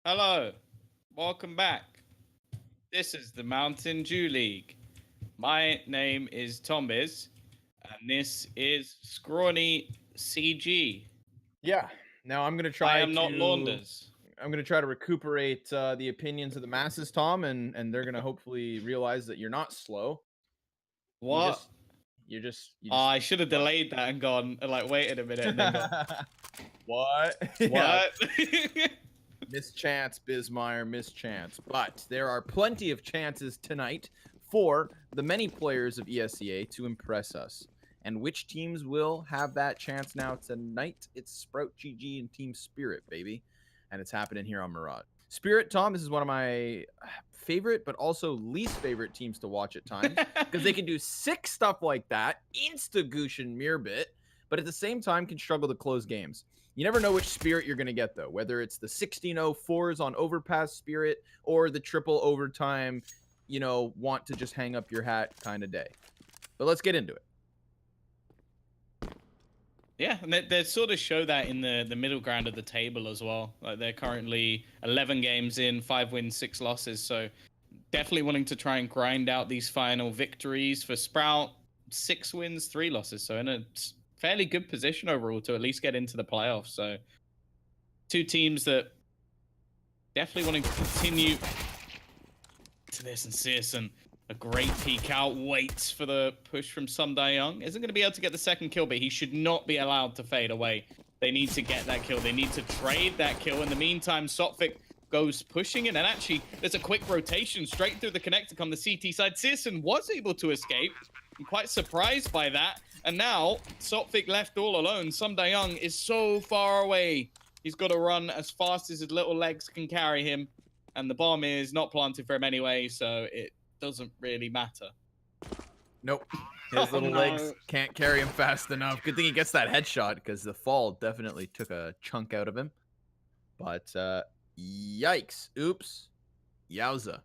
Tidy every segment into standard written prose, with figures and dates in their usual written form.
Hello, welcome back. This is the Mountain Dew League. My name is Tombiz, and this is Scrawny CG. Yeah. Now I'm gonna I try am not to Launders. I'm gonna try to recuperate the opinions of the masses, Tom, and they're gonna hopefully realize that you're not slow. You What? just you Oh, just I should have what? delayed that and gone, like, waited a minute and then gone, What? Yeah. what? Mischance, Bismire, mischance. But there are plenty of chances tonight for the many players of ESEA to impress us. And which teams will have that chance now tonight? It's Sprout GG and Team Spirit, baby. And it's happening here on Mirage. Spirit, Tom, this is one of my favorite, but also least favorite teams to watch at times because they can do sick stuff like that, insta-goosh and Mirbit, but at the same time can struggle to close games. You never know which Spirit you're going to get, though, whether it's the 1604s on Overpass Spirit or the triple overtime, want to just hang up your hat kind of day. But let's get into it. Yeah, and they sort of show that in the middle ground of the table as well. Like they're currently 11 games in, 5 wins, 6 losses. So definitely wanting to try and grind out these final victories. For Sprout, 6 wins, 3 losses. So in a fairly good position overall to at least get into the playoffs. So two teams that definitely wanting to continue to this, and Searson, a great peek out, waits for the push from Young. Isn't going to be able to get the second kill, but he should not be allowed to fade away. They need to get that kill. They need to trade that kill. In the meantime, Sotfik goes pushing in, and actually, there's a quick rotation straight through the connector come the CT side. Searson was able to escape. I'm quite surprised by that. And now, Sotfik left all alone. Young is so far away. He's got to run as fast as his little legs can carry him. And the bomb is not planted for him anyway, so it doesn't really matter. Nope. His little legs can't carry him fast enough. Good thing he gets that headshot because the fall definitely took a chunk out of him. But yikes. Oops. Yowza.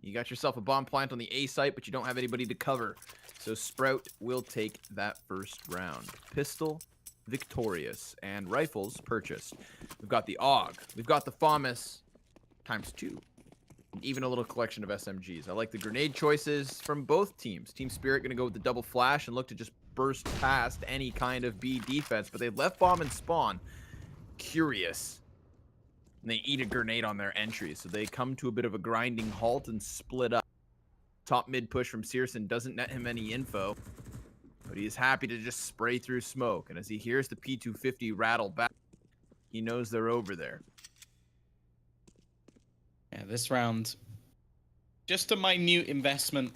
You got yourself a bomb plant on the A site, but you don't have anybody to cover. So Sprout will take that first round. Pistol victorious and rifles purchased. We've got the AUG. We've got the FAMAS ×2. Even a little collection of SMGs. I like the grenade choices from both teams. Team Spirit going to go with the double flash and look to just burst past any kind of B defense, but they left bomb and spawn. Curious. And they eat a grenade on their entry, so they come to a bit of a grinding halt and split up. Top mid push from Searson doesn't net him any info, but he is happy to just spray through smoke. And as he hears the P250 rattle back, he knows they're over there. Yeah, this round, just a minute investment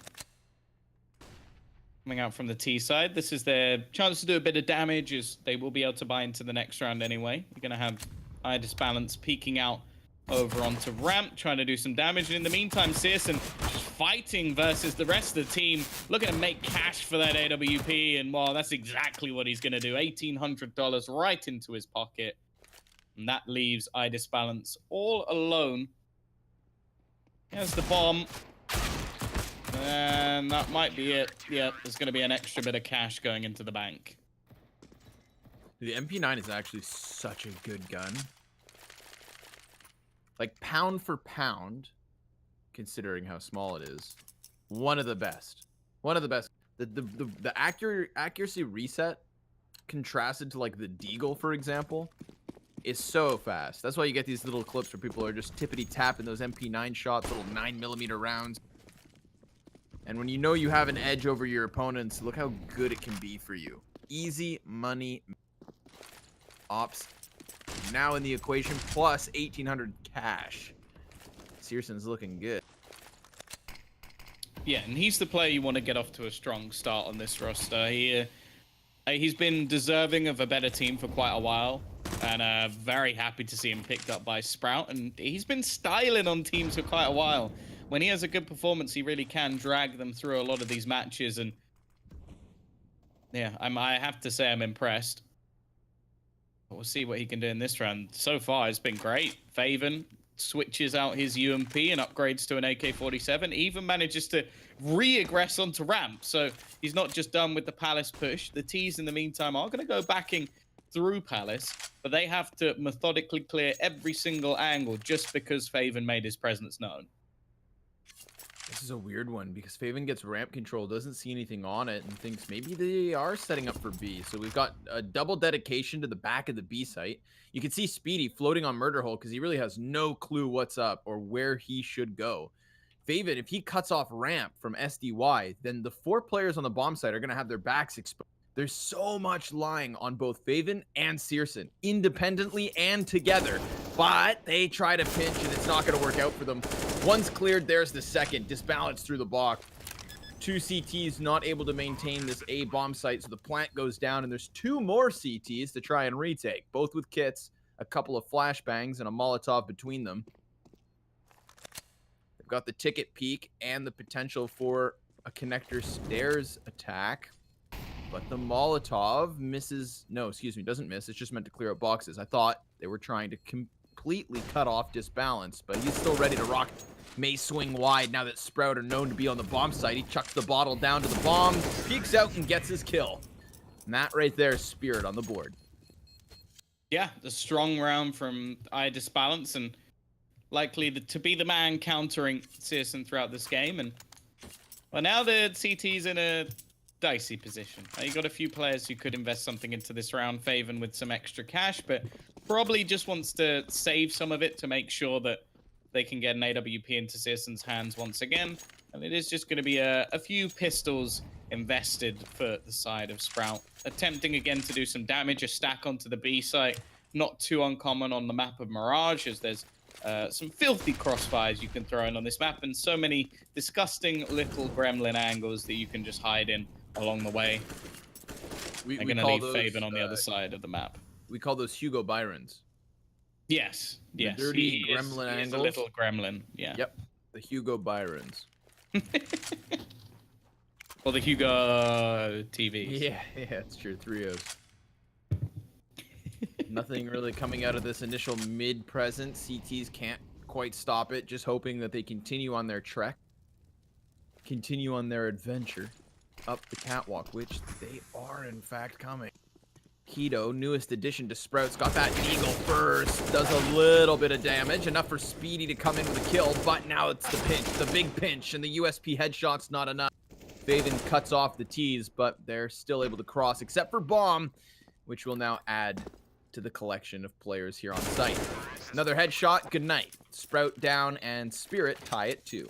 coming out from the T side. This is their chance to do a bit of damage, as they will be able to buy into the next round anyway. You're going to have Idis Balance peeking out over onto ramp, trying to do some damage. And in the meantime, Searson just fighting versus the rest of the team, looking to make cash for that AWP. And, well, that's exactly what he's going to do. $1,800 right into his pocket. And that leaves Idis Balance all alone. Here's the bomb. And that might be it. Yeah, there's going to be an extra bit of cash going into the bank. The MP9 is actually such a good gun. Like, pound for pound, considering how small it is, one of the best. One of the best. The accuracy reset contrasted to, like, the Deagle, for example, is so fast. That's why you get these little clips where people are just tippity-tapping those MP9 shots, little 9mm rounds. And when you know you have an edge over your opponents, look how good it can be for you. Easy money. Ops now in the equation, plus 1,800 cash. Searson's looking good. Yeah, and he's the player you want to get off to a strong start on this roster. He's been deserving of a better team for quite a while. And very happy to see him picked up by Sprout. And he's been styling on teams for quite a while. When he has a good performance, he really can drag them through a lot of these matches. And yeah, I have to say I'm impressed. We'll see what he can do in this round. So far, it's been great. Faven switches out his UMP and upgrades to an AK-47. Even manages to re-aggress onto ramp. So he's not just done with the Palace push. The T's, in the meantime, are going to go backing through Palace, but they have to methodically clear every single angle just because Faven made his presence known. This is a weird one because Faven gets ramp control, doesn't see anything on it, and thinks maybe they are setting up for B. So we've got a double dedication to the back of the B site. You can see Speedy floating on Murder Hole because he really has no clue what's up or where he should go. Faven, if he cuts off ramp from SDY, then the 4 players on the bomb site are going to have their backs exposed. There's so much lying on both Faven and Searson, independently and together. But they try to pinch, and it's not going to work out for them. One's cleared, there's the second. Disbalanced through the block. 2 CTs not able to maintain this A bomb site, so the plant goes down, and there's 2 more CTs to try and retake, both with kits, a couple of flashbangs, and a Molotov between them. They've got the ticket peak and the potential for a connector stairs attack. But the Molotov misses. No, excuse me, doesn't miss. It's just meant to clear out boxes. I thought they were trying to completely cut off Disbalance, but he's still ready to rock. May swing wide now that Sprout are known to be on the bomb site. He chucks the bottle down to the bomb, peeks out, and gets his kill. And that right there is Spirit on the board. Yeah, the strong round from Disbalance, and likely to be the man countering Searson throughout this game. And well, now the CT's in a dicey position. You got a few players who could invest something into this round, Faven with some extra cash, but probably just wants to save some of it to make sure that they can get an AWP into Searson's hands once again. And it is just going to be a few pistols invested for the side of Sprout. Attempting again to do some damage, a stack onto the B site. Not too uncommon on the map of Mirage, as there's some filthy crossfires you can throw in on this map, and so many disgusting little gremlin angles that you can just hide in along the way. We're going to leave Faven on the other side of the map. We call those Hugo Byrons. Yes, yes. Dirty gremlin angles. He's a little gremlin, yeah. Yep, the Hugo Byrons. Or the Hugo TVs. Yeah, it's true. 3 O's. Nothing really coming out of this initial mid present. CTs can't quite stop it. Just hoping that they continue on their trek. Continue on their adventure up the catwalk, which they are in fact coming. Keto, newest addition to Sprouts, got that Eagle first. Does a little bit of damage. Enough for Speedy to come in with a kill, but now it's the pinch. The big pinch, and the USP headshot's not enough. Faven cuts off the T's, but they're still able to cross, except for Bomb, which will now add to the collection of players here on site. Another headshot, good night. Sprout down, and Spirit tie it 2.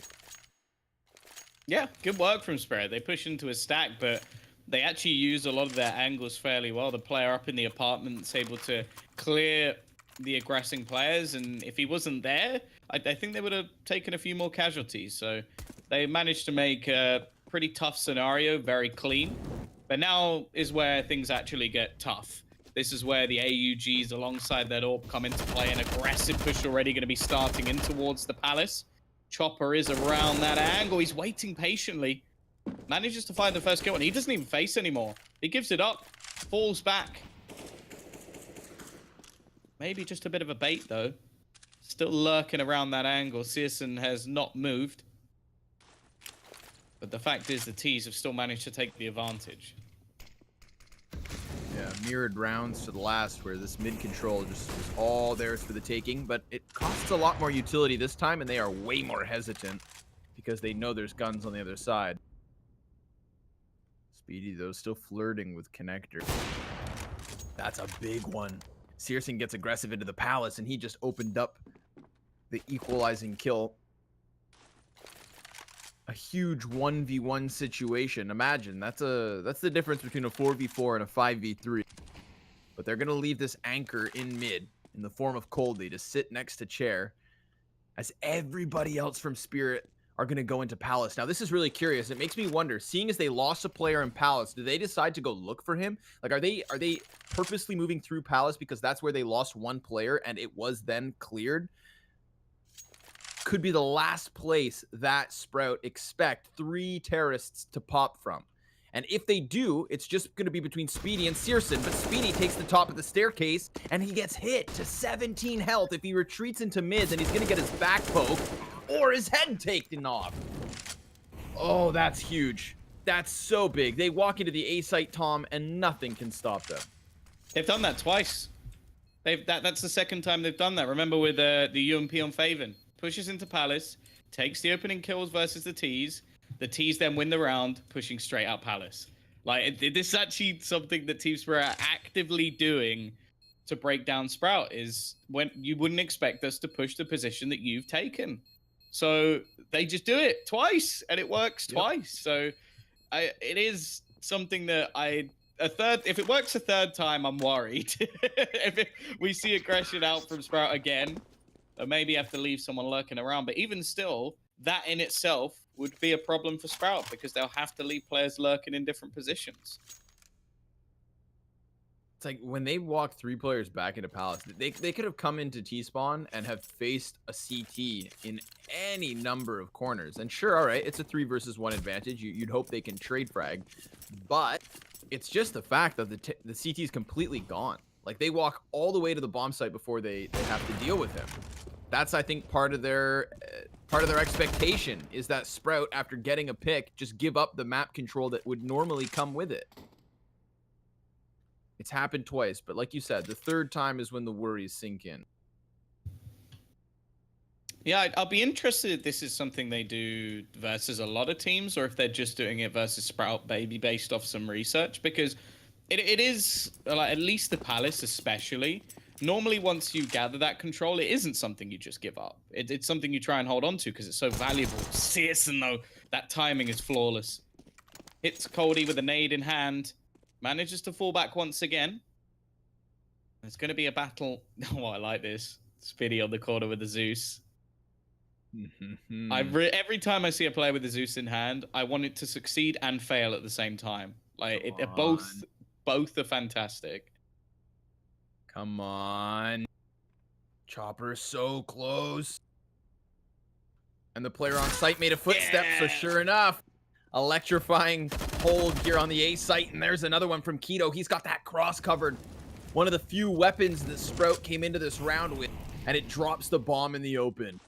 Yeah, good work from Spirit. They push into a stack, but they actually use a lot of their angles fairly well. The player up in the apartment's able to clear the aggressing players, and if he wasn't there, I think they would have taken a few more casualties. So they managed to make a pretty tough scenario very clean. But now is where things actually get tough. This is where the AUGs alongside that AWP come into play. An aggressive push already going to be starting in towards the Palace. Chopper is around that angle. He's waiting patiently. Manages to find the first kill, and he doesn't even face anymore. He gives it up, falls back. Maybe just a bit of a bait, though. Still lurking around that angle. Searson has not moved. But the fact is, the T's have still managed to take the advantage. Yeah, mirrored rounds to the last, where this mid control just is all theirs for the taking, but it costs a lot more utility this time, and they are way more hesitant because they know there's guns on the other side. Speedy, though, still flirting with connector. That's a big one. Searson gets aggressive into the Palace, and he just opened up the equalizing kill. A huge 1v1 situation. Imagine, that's the difference between a 4v4 and a 5v3. But they're going to leave this anchor in mid in the form of Coldly to sit next to Chair, as everybody else from Spirit are going to go into Palace. Now, this is really curious. It makes me wonder, seeing as they lost a player in Palace, do they decide to go look for him? Like, are they purposely moving through Palace because that's where they lost one player and it was then cleared? Could be the last place that Sprout expect 3 terrorists to pop from. And if they do, it's just going to be between Speedy and Searson. But Speedy takes the top of the staircase, and he gets hit to 17 health. If he retreats into mid, then he's going to get his back poke or his head taken off. Oh, that's huge. That's so big. They walk into the A site, Tom, and nothing can stop them. They've done that twice. That's the second time they've done that. Remember with the UMP on Faven. Pushes into Palace, takes the opening kills versus the T's. The T's then win the round, pushing straight out Palace. Like, this is actually something that Team Sprout are actively doing to break down Sprout, is when you wouldn't expect us to push the position that you've taken. So they just do it twice, and it works twice. So it is something that if it works a third time, I'm worried. We see aggression out from Sprout again, or maybe have to leave someone lurking around. But even still, that in itself would be a problem for Sprout, because they'll have to leave players lurking in different positions. It's like when they walk 3 players back into Palace, they could have come into T-spawn and have faced a CT in any number of corners. And sure, all right, it's a 3 versus 1 advantage. You'd hope they can trade frag, but it's just the fact that the CT is completely gone. Like, they walk all the way to the bomb site before they have to deal with him. That's, I think, part of their expectation is that Sprout, after getting a pick, just give up the map control that would normally come with it. It's happened twice, but like you said, the third time is when the worries sink in. Yeah, I'll be interested if this is something they do versus a lot of teams, or if they're just doing it versus Sprout, maybe based off some research, because it is, like, at least the Palace especially, normally once you gather that control, it isn't something you just give up. It's something you try and hold on to because it's so valuable. Searson, though, that timing is flawless. Hits Cody with a nade in hand. Manages to fall back once again. It's going to be a battle. Oh, I like this. Spiddy on the corner with the Zeus. Every time I see a player with the Zeus in hand, I want it to succeed and fail at the same time. Like, both are fantastic. Come on. Chopper is so close. And the player on site made a footstep, so sure enough, electrifying hold here on the A site, and there's another one from Keto. He's got that cross covered. One of the few weapons that Sprout came into this round with, and it drops the bomb in the open.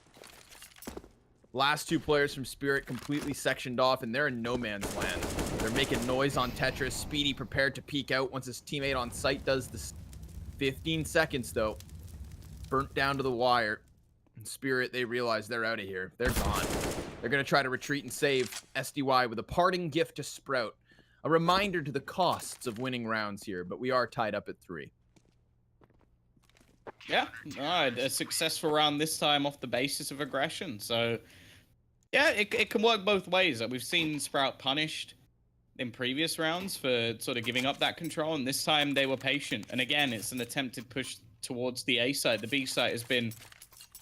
Last 2 players from Spirit completely sectioned off, and they're in no man's land. They're making noise on Tetris. Speedy prepared to peek out once his teammate on site does this. 15 seconds, though. Burnt down to the wire. In Spirit, they realize they're out of here. They're gone. They're going to try to retreat and save SDY with a parting gift to Sprout. A reminder to the costs of winning rounds here, but we are tied up at 3. Yeah, a successful round this time off the basis of aggression. So, yeah, it can work both ways. We've seen Sprout punished in previous rounds for sort of giving up that control, and this time they were patient. And again, it's an attempted push towards the A side. The B side has been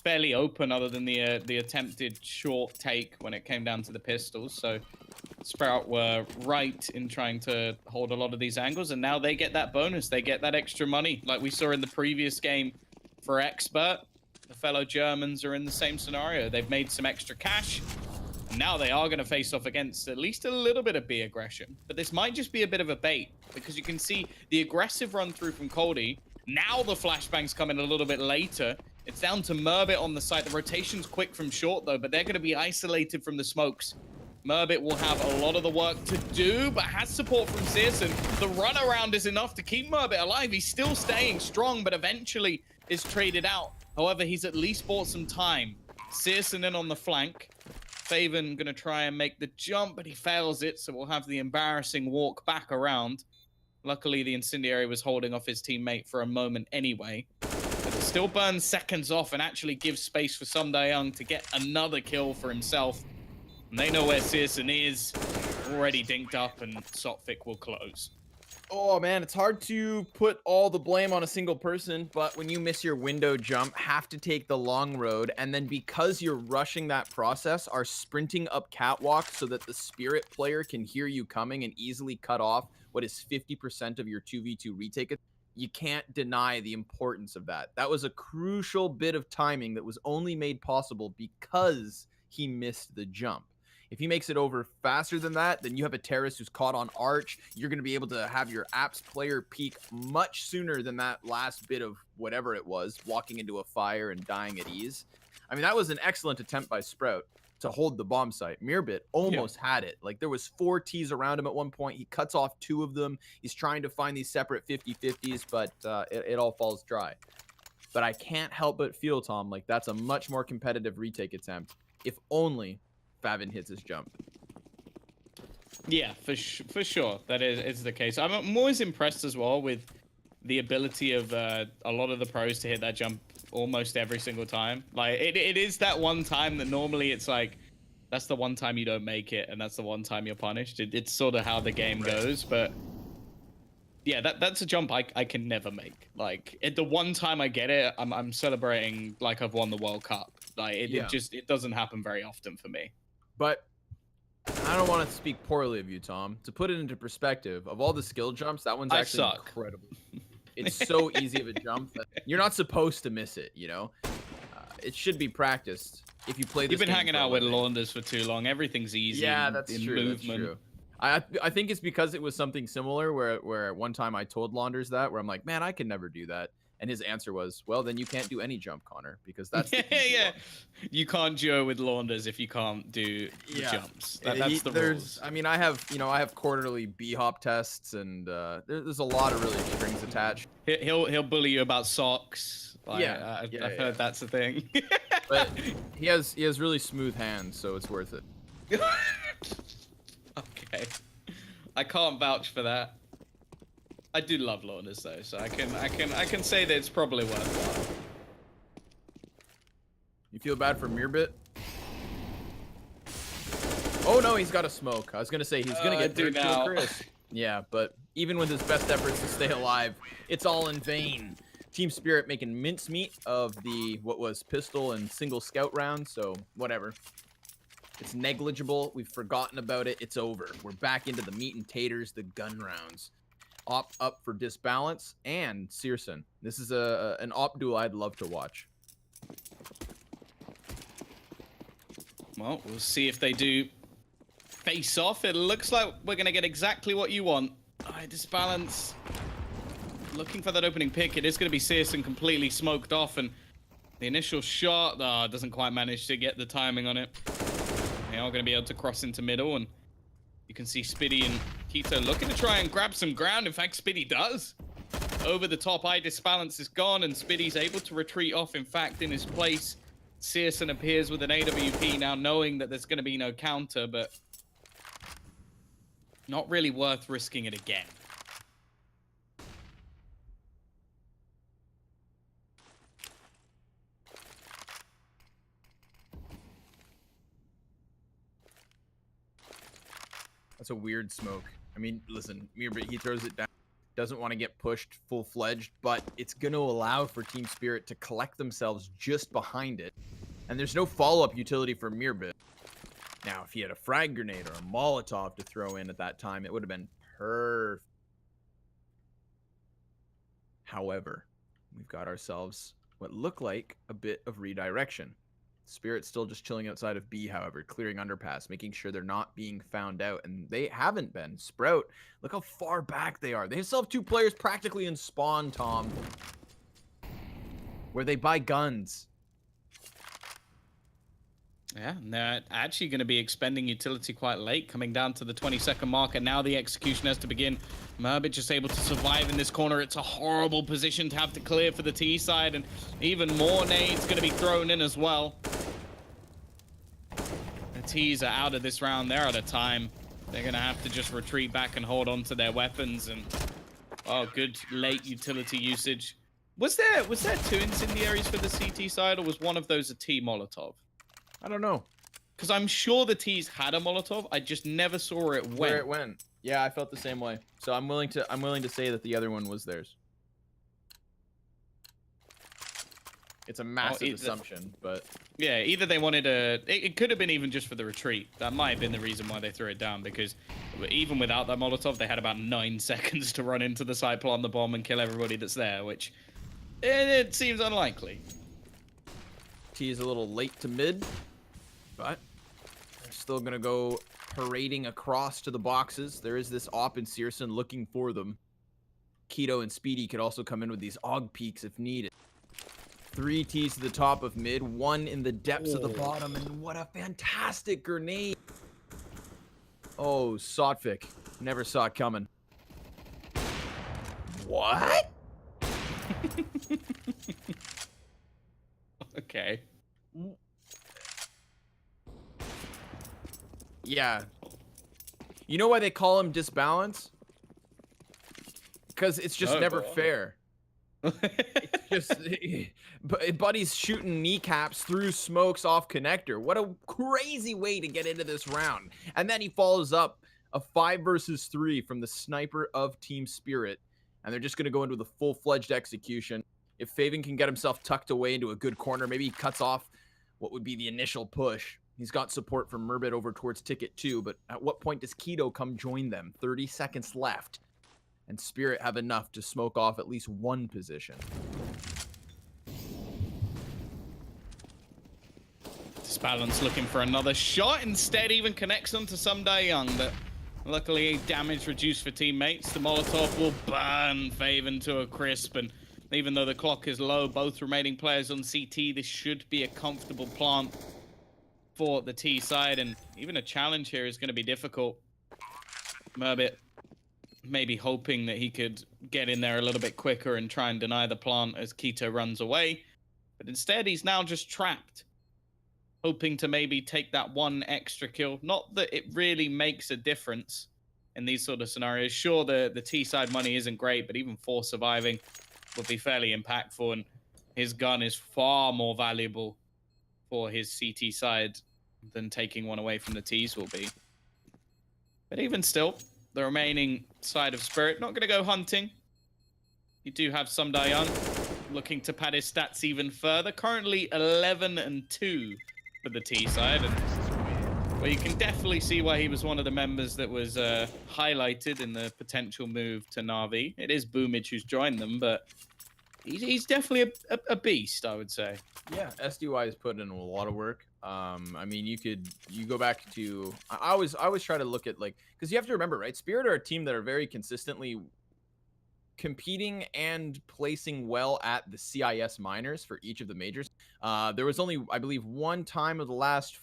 fairly open, other than the attempted short take when it came down to the pistols. So Sprout were right in trying to hold a lot of these angles, and now they get that bonus. They get that extra money, like we saw in the previous game for Expert. The fellow Germans are in the same scenario. They've made some extra cash. Now they are going to face off against at least a little bit of B aggression. But this might just be a bit of a bait, because you can see the aggressive run through from Cody. Now the flashbangs come in a little bit later. It's down to Murbit on the site. The rotation's quick from short, though, but they're going to be isolated from the smokes. Murbit will have a lot of the work to do, but has support from Searson. The runaround is enough to keep Murbit alive. He's still staying strong, but eventually is traded out. However, he's at least bought some time. Searson in on the flank. Faven going to try and make the jump, but he fails it, so we'll have the embarrassing walk back around. Luckily, the Incendiary was holding off his teammate for a moment anyway. But it still burns seconds off and actually gives space for Sumdayoung to get another kill for himself. And they know where Searson is. Already dinked up, and Sotfik will close. Oh, man, it's hard to put all the blame on a single person, but when you miss your window jump, have to take the long road, and then because you're rushing that process, are sprinting up catwalk so that the Spirit player can hear you coming and easily cut off what is 50% of your 2v2 retake. You can't deny the importance of that. That was a crucial bit of timing that was only made possible because he missed the jump. If he makes it over faster than that, then you have a terrorist who's caught on arch. You're going to be able to have your apps player peak much sooner than that last bit of whatever it was, walking into a fire and dying at ease. I mean, that was an excellent attempt by Sprout. to hold the bomb site. Mirbit almost had it. Like there was 4 T's around him at one point. He cuts off 2 of them. He's trying to find these separate 50-50s, but it all falls dry. But I can't help but feel, Tom, like that's a much more competitive retake attempt. If only Favin hits his jump. Yeah, for sure. That is the case. I'm always impressed as well with the ability of a lot of the pros to hit that jump almost every single time. Like it is that one time that normally it's like that's the one time you don't make it and that's the one time you're punished. It's sort of how the game goes, but yeah, that's a jump I can never make. Like the one time I get it, I'm celebrating like I've won the World Cup. Like it doesn't happen very often for me. But I don't want to speak poorly of you, Tom. To put it into perspective, of all the skill jumps, that one's actually incredible. It's so easy of a jump that you're not supposed to miss it, you know? It should be practiced if you play this. You've been hanging out with Launders for too long. Everything's easy. Yeah, that's true. That's true. I think it's because it was something similar where one time I told Launders that, where I'm like, man, I can never do that. And his answer was, well, then you can't do any jump, Connor, because that's the yeah. You can't duo with Launders if you can't do jumps. That's the rules. I mean, I have quarterly B-hop tests, and there's a lot of really strings attached. He'll bully you about socks. Like, I've heard that's the thing. But he has really smooth hands, so it's worth it. Okay, I can't vouch for that. I do love Launders though, so I can say that it's probably worthwhile. You feel bad for Mirbit? Oh no, he's got a smoke. I was gonna say he's gonna get through to a Chris. Yeah, but even with his best efforts to stay alive, it's all in vain. Team Spirit making mincemeat of the what was pistol and single scout round, so whatever. It's negligible. We've forgotten about it. It's over. We're back into the meat and taters, the gun rounds. Op up for Disbalance and Searson. This is an op duel I'd love to watch. Well, we'll see if they do face off. It looks like we're going to get exactly what you want. Disbalance. Looking for that opening pick. It is going to be Searson completely smoked off, and the initial shot doesn't quite manage to get the timing on it. They are going to be able to cross into middle, and you can see Spiddy and Keto looking to try and grab some ground. In fact, Spiddy does. Over the top, Disbalance is gone, and Spiddy's able to retreat off, in fact, in his place. Searson appears with an AWP now, knowing that there's going to be no counter, but not really worth risking it again. That's a weird smoke. I mean, listen, Mirbit, he throws it down. Doesn't want to get pushed full-fledged, but it's going to allow for Team Spirit to collect themselves just behind it. And there's no follow-up utility for Mirbit. Now, if he had a frag grenade or a Molotov to throw in at that time, it would have been perfect. However, we've got ourselves what looked like a bit of redirection. Spirit's still just chilling outside of B, however, clearing underpass, making sure they're not being found out, and they haven't been. Sprout, look how far back they are. They still have 2 players practically in spawn, Tom, where they buy guns. Yeah, and they're actually going to be expending utility quite late, coming down to the 20-second mark, and now the execution has to begin. Mirbit just able to survive in this corner. It's a horrible position to have to clear for the T side, and even more nades going to be thrown in as well. The T's are out of this round. They're out of time. They're going to have to just retreat back and hold on to their weapons, and good late utility usage. Was there 2 incendiaries for the CT side, or was one of those a T Molotov? I don't know. Because I'm sure the T's had a Molotov. I just never saw it went. Where it went. Yeah, I felt the same way. So I'm willing to say that the other one was theirs. It's a massive assumption, but yeah, either they wanted it could have been even just for the retreat. That might have been the reason why they threw it down, because even without that Molotov, they had about 9 seconds to run into the site, plant the bomb, and kill everybody that's there, which it seems unlikely. T is a little late to mid, but they're still gonna go parading across to the boxes. There is this op in Searson looking for them. Keto and Speedy could also come in with these AUG peaks if needed. 3 T's to the top of mid, 1 in the depths of the bottom, and what a fantastic grenade. Oh, Sotfic. Never saw it coming. What? Okay. Yeah. You know why they call him Disbalance? Because it's just never fair. It's just, Buddy's shooting kneecaps through smokes off connector. What a crazy way to get into this round. And then he follows up a 5 versus 3 from the sniper of Team Spirit. And they're just going to go into the full-fledged execution. If Faven can get himself tucked away into a good corner, maybe he cuts off what would be the initial push. He's got support from Murbit over towards Ticket 2, but at what point does Keto come join them? 30 seconds left. And Spirit have enough to smoke off at least one position. Disbalance looking for another shot. Instead, even connects onto some Young, but luckily damage reduced for teammates. The Molotov will burn Faven to a crisp, and even though the clock is low, both remaining players on CT, this should be a comfortable plant for the T side, and even a challenge here is going to be difficult. Murbit maybe hoping that he could get in there a little bit quicker and try and deny the plant as Keto runs away. But instead, he's now just trapped, hoping to maybe take that one extra kill. Not that it really makes a difference in these sort of scenarios. Sure, the T side money isn't great, but even for surviving would be fairly impactful, and his gun is far more valuable for his CT side than taking one away from the T's will be. But even still, the remaining side of Spirit not going to go hunting. You do have some Young looking to pad his stats even further. Currently 11-2 for the T side, and well, you can definitely see why he was one of the members that was highlighted in the potential move to Na'Vi. It is Boomage who's joined them, but he's definitely a beast, I would say. Yeah, SDY has put in a lot of work. I mean, you go back to, I always try to look at, like, because you have to remember, right? Spirit are a team that are very consistently competing and placing well at the CIS minors for each of the majors. There was only, I believe, one time of the last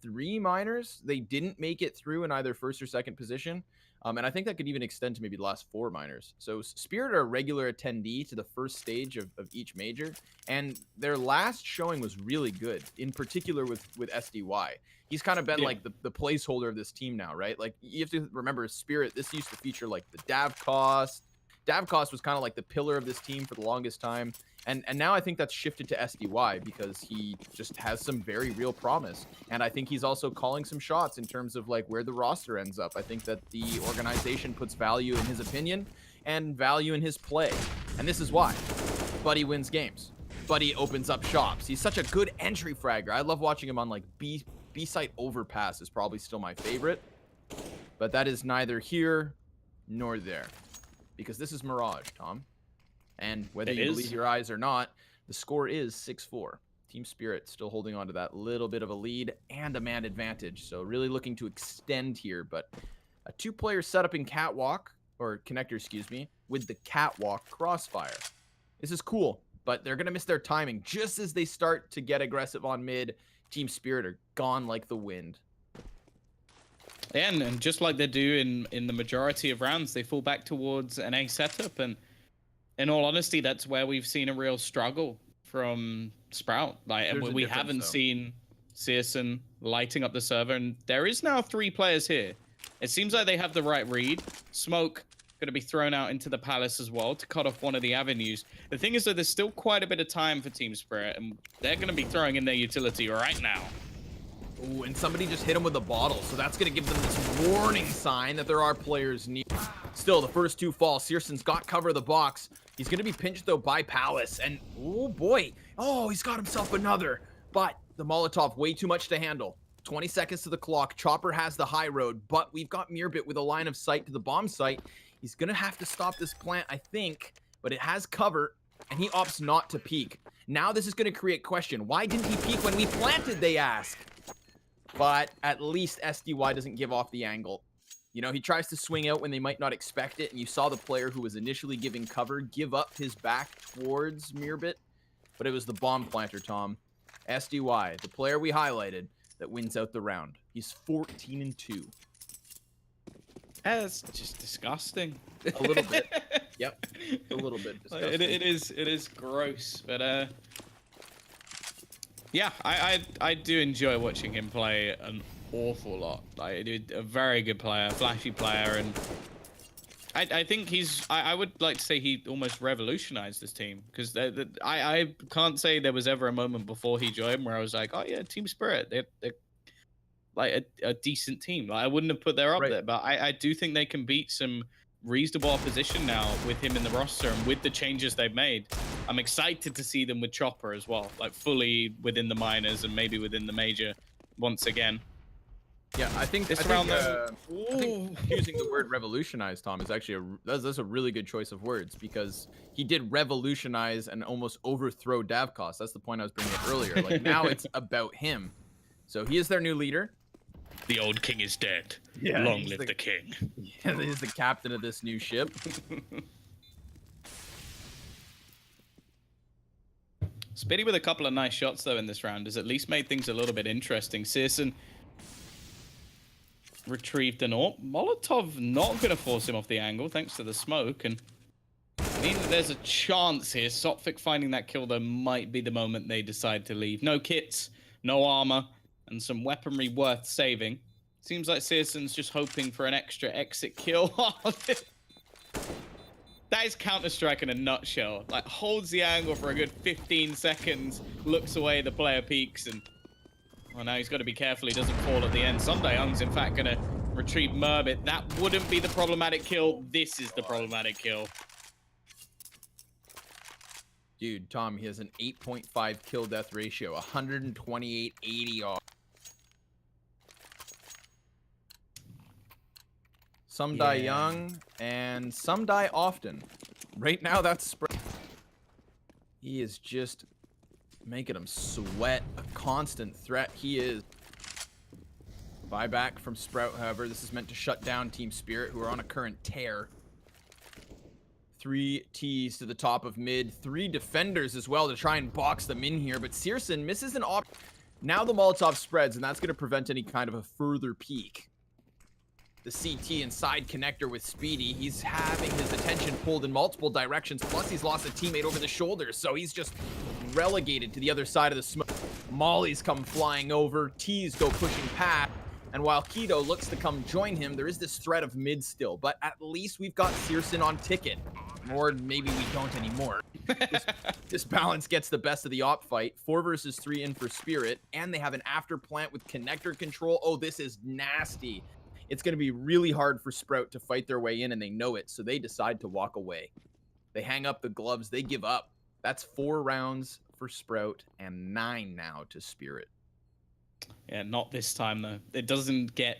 3 minors they didn't make it through in either first or second position. And I think that could even extend to maybe the last 4 minors. So Spirit are a regular attendee to the first stage of each major, and their last showing was really good, in particular with SDY. He's kind of been like the placeholder of this team now, right? Like, you have to remember, Spirit, this used to feature like the Davcost. Davcost was kind of like the pillar of this team for the longest time. And now I think that's shifted to SDY because he just has some very real promise. And I think he's also calling some shots in terms of like where the roster ends up. I think that the organization puts value in his opinion and value in his play. And this is why. Buddy wins games. Buddy opens up shops. He's such a good entry fragger. I love watching him on like B-site overpass is probably still my favorite. But that is neither here nor there. Because this is Mirage, Tom. And whether you believe your eyes or not, the score is 6-4. Team Spirit still holding on to that little bit of a lead and a man advantage. So really looking to extend here. But a 2-player setup in Catwalk, or Connector, excuse me, with the Catwalk Crossfire. This is cool, but they're going to miss their timing. Just as they start to get aggressive on mid, Team Spirit are gone like the wind. And just like they do in the majority of rounds, they fall back towards an A setup, and in all honesty, that's where we've seen a real struggle from Sprout. Like, we haven't seen Searson lighting up the server, and there is now 3 players here. It seems like they have the right read. Smoke going to be thrown out into the Palace as well to cut off one of the avenues. The thing is that there's still quite a bit of time for Team Spirit, and they're going to be throwing in their utility right now. Ooh, and somebody just hit him with a bottle, so that's going to give them this warning sign that there are players near. Still, the first 2 fall. Searson's got cover of the box. He's going to be pinched, though, by Palace. And, oh, boy. Oh, he's got himself another. But the Molotov, way too much to handle. 20 seconds to the clock. Chopper has the high road, but we've got Murbit with a line of sight to the bomb site. He's going to have to stop this plant, I think, but it has cover, and he opts not to peek. Now this is going to create question. Why didn't he peek when we planted, they ask? But at least SDY doesn't give off the angle. You know, he tries to swing out when they might not expect it, and you saw the player who was initially giving cover give up his back towards Murbit. but it was the bomb planter, Tom. SDY, the player we highlighted, that wins out the round. He's 14-2. That's just disgusting. A little bit. Yep. A little bit disgusting. It is gross, but yeah, I do enjoy watching him play an awful lot. Like, a very good player, flashy player, and I think I would like to say he almost revolutionized this team, because I can't say there was ever a moment before he joined where I was like, oh yeah, Team Spirit, they're like a decent team. Like, I wouldn't have put their up there, but I do think they can beat some reasonable opposition now with him in the roster and with the changes they've made. I'm excited to see them with Chopper as well, like fully within the minors and maybe within the major once again. Yeah, I think using the word revolutionize, Tom, is actually that's a really good choice of words, because he did revolutionize and almost overthrow Davkos. That's the point I was bringing up earlier. Like, now it's about him. So he is their new leader. The old king is dead. Yeah, long live the king. Yeah, he's the captain of this new ship. Spitty with a couple of nice shots though in this round has at least made things a little bit interesting. Searson retrieved an AWP. Molotov not going to force him off the angle thanks to the smoke, and I mean there's a chance here. Sophic finding that kill though might be the moment they decide to leave. No kits, no armor, and some weaponry worth saving. Seems like Searson's just hoping for an extra exit kill. That is Counter-Strike in a nutshell. Like, holds the angle for a good 15 seconds, looks away, the player peeks, and well, now he's got to be careful he doesn't fall at the end. Sundaeyoung's in fact going to retrieve Murbit. That wouldn't be the problematic kill. This is the problematic kill. Dude, Tom, he has an 8.5 kill death ratio, 128-80 off. Some die young, and some die often. Right now, that's Sprout. He is just making him sweat. A constant threat he is. Buyback from Sprout, however. This is meant to shut down Team Spirit, who are on a current tear. 3 Ts to the top of mid. 3 defenders as well to try and box them in here. But Searson misses an op. Now the Molotov spreads, and that's going to prevent any kind of a further peek. The CT inside connector with Speedy. He's having his attention pulled in multiple directions. Plus, he's lost a teammate over the shoulder, so he's just relegated to the other side of the smoke. Mollies come flying over. T's go pushing past. And while Keto looks to come join him, there is this threat of mid still. But at least we've got Searson on ticket. Or maybe we don't anymore. This balance gets the best of the op fight. 4 versus 3 in for Spirit. And they have an after plant with connector control. Oh, this is nasty. It's going to be really hard for Sprout to fight their way in, and they know it, so they decide to walk away. They hang up the gloves. They give up. That's 4 rounds for Sprout and 9 now to Spirit. Yeah, not this time, though. It doesn't get,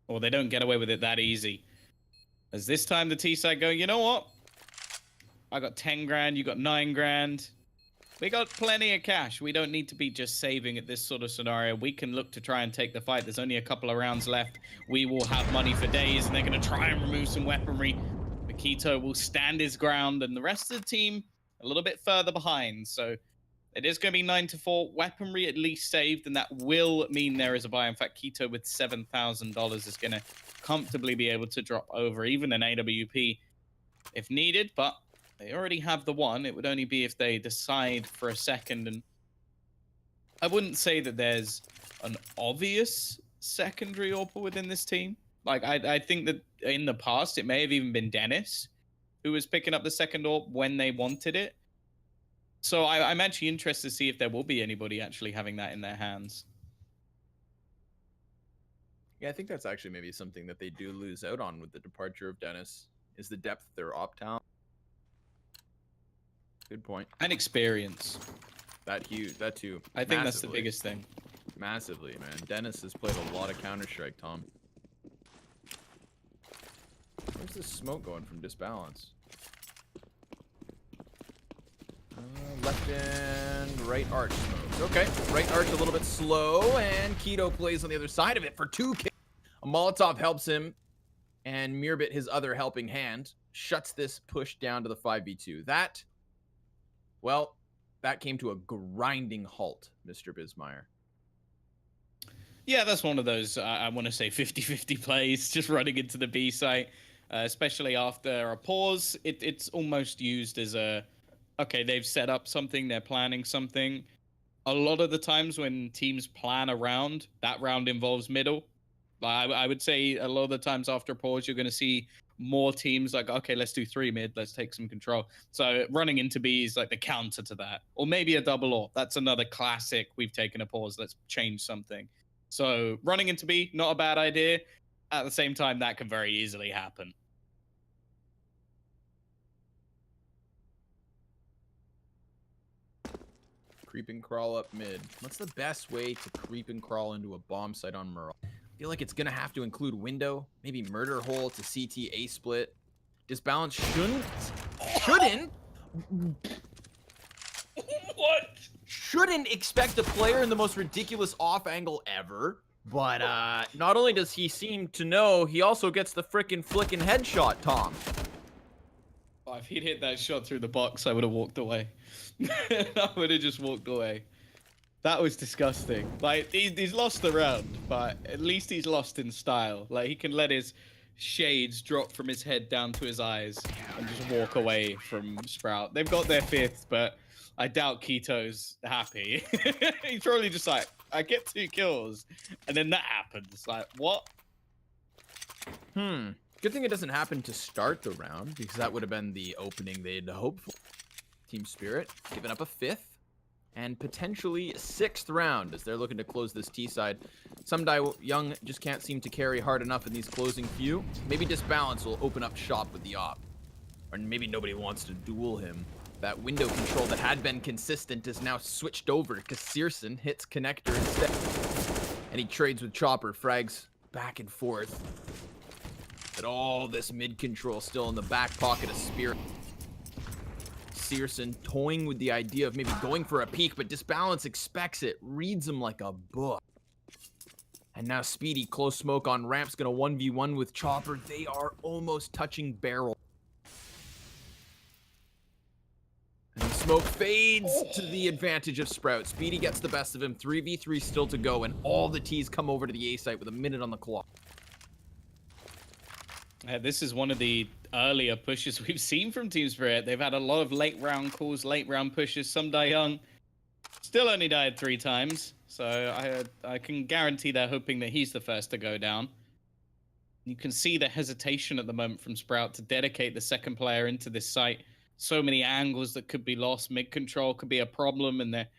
or they don't get away with it that easy. As this time the T-side go, you know what? I got 10 grand, you got 9 grand. We got plenty of cash. We don't need to be just saving at this sort of scenario. We can look to try and take the fight. There's only a couple of rounds left. We will have money for days, and they're going to try and remove some weaponry. Makito will stand his ground, and the rest of the team a little bit further behind. So it is going to be 9-4. Weaponry at least saved, and that will mean there is a buy. In fact, Keto with $7,000 is going to comfortably be able to drop over even an AWP if needed, but they already have the one. It would only be if they decide for a second. And I wouldn't say that there's an obvious secondary AWP within this team. Like, I think that in the past, it may have even been Dennis who was picking up the second AWP when they wanted it. So I'm actually interested to see if there will be anybody actually having that in their hands. Yeah, I think that's actually maybe something that they do lose out on with the departure of Dennis, is the depth of their AWP talent. Good point. And experience. That huge, that too. I think that's the biggest thing. Massively, man. Dennis has played a lot of Counter-Strike, Tom. Where's this smoke going from Disbalance? Left and right arch smokes. Okay, right arch a little bit slow, and Keto plays on the other side of it for 2 kills. A Molotov helps him, and Mirbit, his other helping hand, shuts this push down to the 5v2. That, well, that came to a grinding halt, Mr. Bismeyer. Yeah, that's one of those, I want to say 50-50 plays, just running into the B site, especially after a pause. It's almost used as a, okay, they've set up something, they're planning something. A lot of the times when teams plan a round, that round involves middle. I would say a lot of the times after a pause, you're going to see more teams like, okay, let's do 3 mid, let's take some control. So running into B is like the counter to that. Or maybe a double AWP. That's another classic, we've taken a pause, let's change something. So running into B, not a bad idea. At the same time, that can very easily happen. Creep and crawl up mid. What's the best way to creep and crawl into a bomb site on Mirage? I feel like it's going to have to include window, maybe murder hole to CT A split. Disbalance shouldn't What? Shouldn't expect a player in the most ridiculous off angle ever. But not only does he seem to know, he also gets the frickin' flickin' headshot, Tom. Oh, if he'd hit that shot through the box, I would have walked away. I would have just walked away. That was disgusting. Like, he's lost the round, but at least he's lost in style. Like, he can let his shades drop from his head down to his eyes and just walk away from Sprout. They've got their 5th, but I doubt Keto's happy. He's probably just like, I get 2 kills, and then that happens. Like, what? Good thing it doesn't happen to start the round, because that would have been the opening they'd hoped for. Team Spirit giving up a 5th and potentially 6th round as they're looking to close this T side. Some Young just can't seem to carry hard enough in these closing few. Maybe Disbalance will open up shop with the op. Or maybe nobody wants to duel him. That window control that had been consistent is now switched over because Searson hits connector instead. And he trades with Chopper, frags back and forth. But all this mid control still in the back pocket of Spirit. Searson toying with the idea of maybe going for a peek, but Disbalance expects it, reads him like a book. And now Speedy, close smoke on ramp's gonna 1v1 with Chopper. They are almost touching barrel. And the smoke fades to the advantage of Sprout. Speedy gets the best of him. 3v3 still to go, and all the T's come over to the A site with a minute on the clock. This is one of the earlier pushes we've seen from Team Spirit. They've had a lot of late round calls, late round pushes. Some die young. Still only died 3 times. So I can guarantee they're hoping that he's the first to go down. You can see the hesitation at the moment from Sprout to dedicate the second player into this site. So many angles that could be lost. Mid control could be a problem, and they're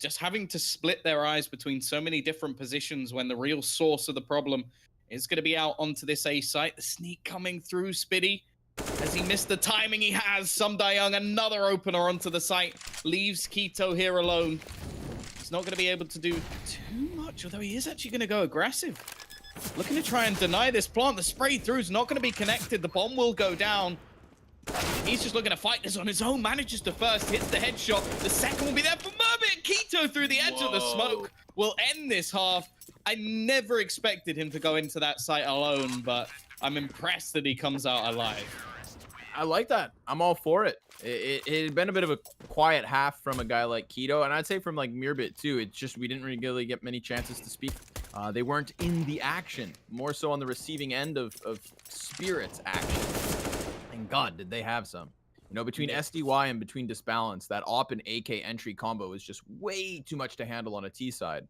just having to split their eyes between so many different positions when the real source of the problem is going to be out onto this A site. The sneak coming through Spiddy. As he missed the timing he has, Some Young, another opener onto the site, leaves Keto here alone. He's not going to be able to do too much, although he is actually going to go aggressive. Looking to try and deny this plant. The spray through is not going to be connected. The bomb will go down. He's just looking to fight this on his own. Manages to first, hits the headshot. The second will be there for Mermit. Keto through the edge of the smoke will end this half. I never expected him to go into that site alone, but I'm impressed that he comes out alive. I like that. I'm all for it. It had been a bit of a quiet half from a guy like Keto, and I'd say from like Mirbit too. It's just we didn't really get many chances to speak. They weren't in the action, more so on the receiving end of Spirit's action. And God, did they have some. You know, between SDY and between Disbalance, that AWP and AK entry combo is just way too much to handle on a T side.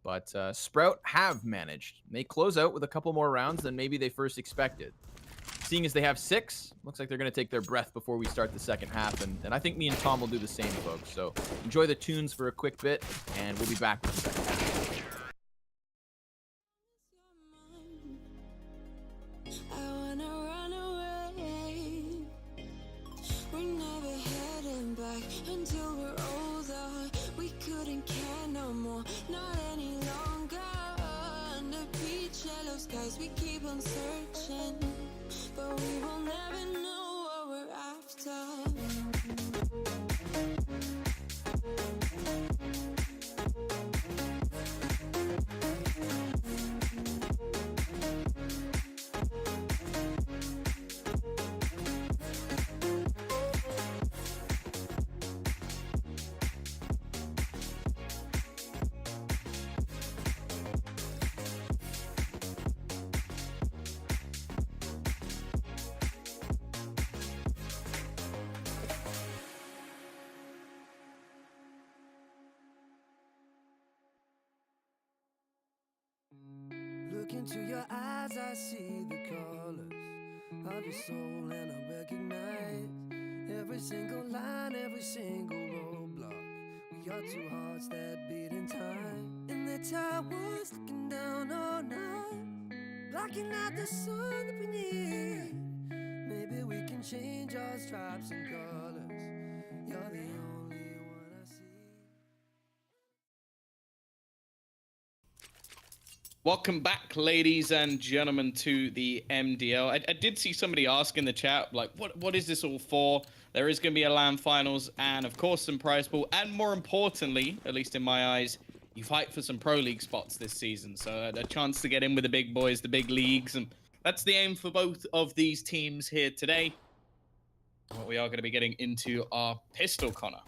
But Sprout have managed. They close out with a couple more rounds than maybe they first expected. Seeing as they have 6, looks like they're going to take their breath before we start the second half. And I think me and Tom will do the same, folks. So enjoy the tunes for a quick bit, and we'll be back with the second half. Until we're older, we couldn't care no more, not any longer. Under beach, yellow skies, we keep on searching, but we will never know what we're after. into your eyes, I see the colors of your soul, and I recognize every single line, every single roadblock. We are two hearts that beat in time, and the tide was looking down all night, blocking out the sun that we need. Maybe we can change our stripes and colors. You're the only one I see. Welcome back, ladies and gentlemen, to the MDL. I did see somebody ask in the chat, like, what is this all for? There is going to be a LAN finals and, of course, some prize pool. And more importantly, at least in my eyes, you fight for some pro league spots this season. So a chance to get in with the big boys, the big leagues. And that's the aim for both of these teams here today. What we are going to be getting into our pistol, Connor.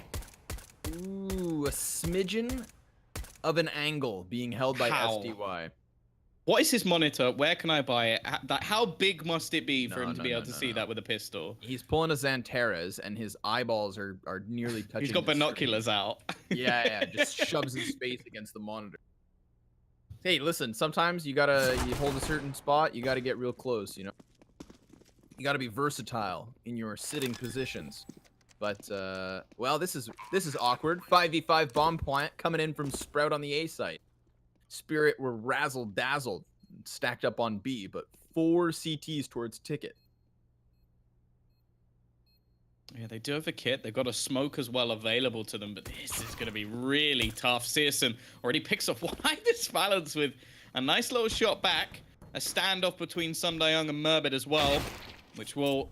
Ooh, a smidgen of an angle being held by How? SDY. What is his monitor? Where can I buy it? How big must it be for him to be able to see no. that with a pistol? He's pulling a Xantares, and his eyeballs are nearly touching. He's got the binoculars out. Yeah, just shoves his face against the monitor. Hey, listen, sometimes you hold a certain spot, you gotta get real close, you know? You gotta be versatile in your sitting positions. But, well, this is awkward. 5v5 bomb plant coming in from Sprout on the A site. Spirit were razzle-dazzled, stacked up on B, but 4 CTs towards Ticket. Yeah, they do have a kit. They've got a smoke as well available to them, but this is going to be really tough. Searson already picks up widest balance with a nice little shot back. A standoff between Sundae-young and Murbit as well, which will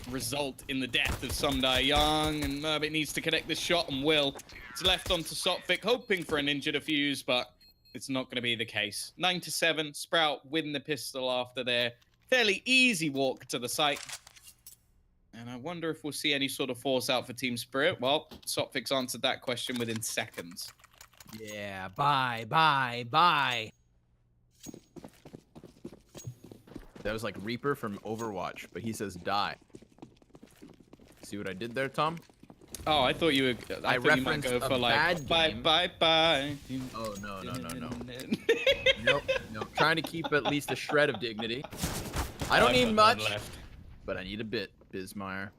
result in the death of Sundae-young. And Murbit needs to connect this shot and will. It's left onto Sophic, hoping for an injured defuse, but it's not going to be the case. 9-7, Sprout win the pistol after their fairly easy walk to the site. And I wonder if we'll see any sort of force out for Team Spirit. Well, Sopfic's answered that question within seconds. Yeah, bye. That was like Reaper from Overwatch, but he says die. See what I did there, Tom? Oh, I thought you were. I thought you might go for like bye. Oh no. Nope. Trying to keep at least a shred of dignity. I don't need much, but I need a bit, Bismire.